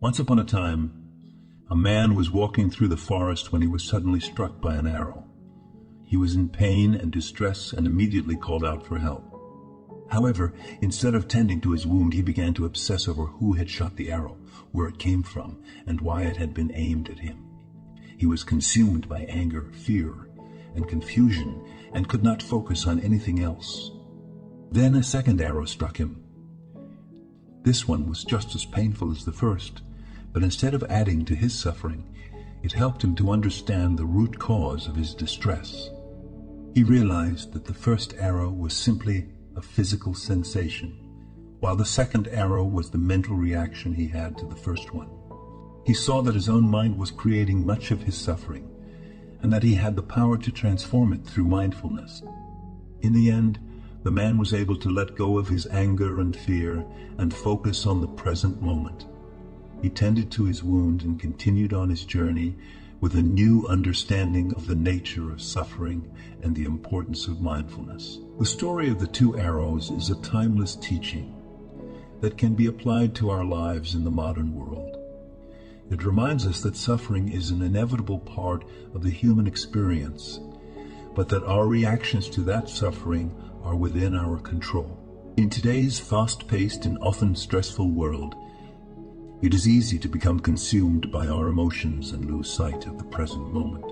Once upon a time, a man was walking through the forest when he was suddenly struck by an arrow. He was in pain and distress and immediately called out for help. However, instead of tending to his wound, he began to obsess over who had shot the arrow, where it came from, and why it had been aimed at him. He was consumed by anger, fear, and confusion, and could not focus on anything else. Then a second arrow struck him. This one was just as painful as the first, but instead of adding to his suffering, it helped him to understand the root cause of his distress. He realized that the first arrow was simply a physical sensation, while the second arrow was the mental reaction he had to the first one. He saw that his own mind was creating much of his suffering, and that he had the power to transform it through mindfulness. In the end, the man was able to let go of his anger and fear and focus on the present moment. He tended to his wound and continued on his journey with a new understanding of the nature of suffering and the importance of mindfulness. The story of the two arrows is a timeless teaching that can be applied to our lives in the modern world. It reminds us that suffering is an inevitable part of the human experience, but that our reactions to that suffering are within our control. In today's fast-paced and often stressful world, it is easy to become consumed by our emotions and lose sight of the present moment.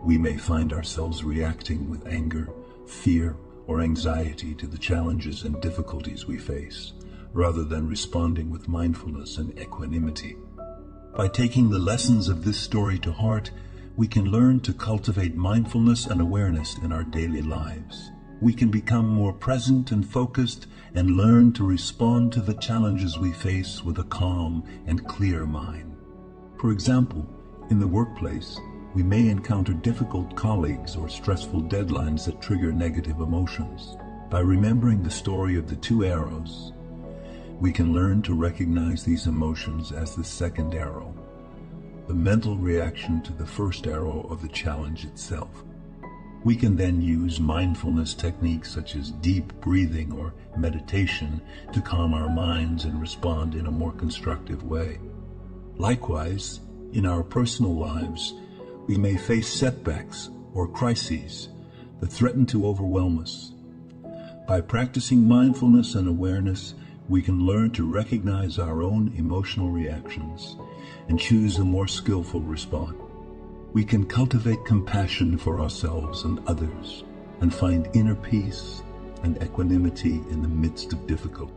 We may find ourselves reacting with anger, fear, or anxiety to the challenges and difficulties we face, rather than responding with mindfulness and equanimity. By taking the lessons of this story to heart, we can learn to cultivate mindfulness and awareness in our daily lives. We can become more present and focused and learn to respond to the challenges we face with a calm and clear mind. For example, in the workplace, we may encounter difficult colleagues or stressful deadlines that trigger negative emotions. By remembering the story of the two arrows, we can learn to recognize these emotions as the second arrow, the mental reaction to the first arrow of the challenge itself. We can then use mindfulness techniques such as deep breathing or meditation to calm our minds and respond in a more constructive way. Likewise, in our personal lives, we may face setbacks or crises that threaten to overwhelm us. By practicing mindfulness and awareness, we can learn to recognize our own emotional reactions and choose a more skillful response. We can cultivate compassion for ourselves and others and find inner peace and equanimity in the midst of difficulty.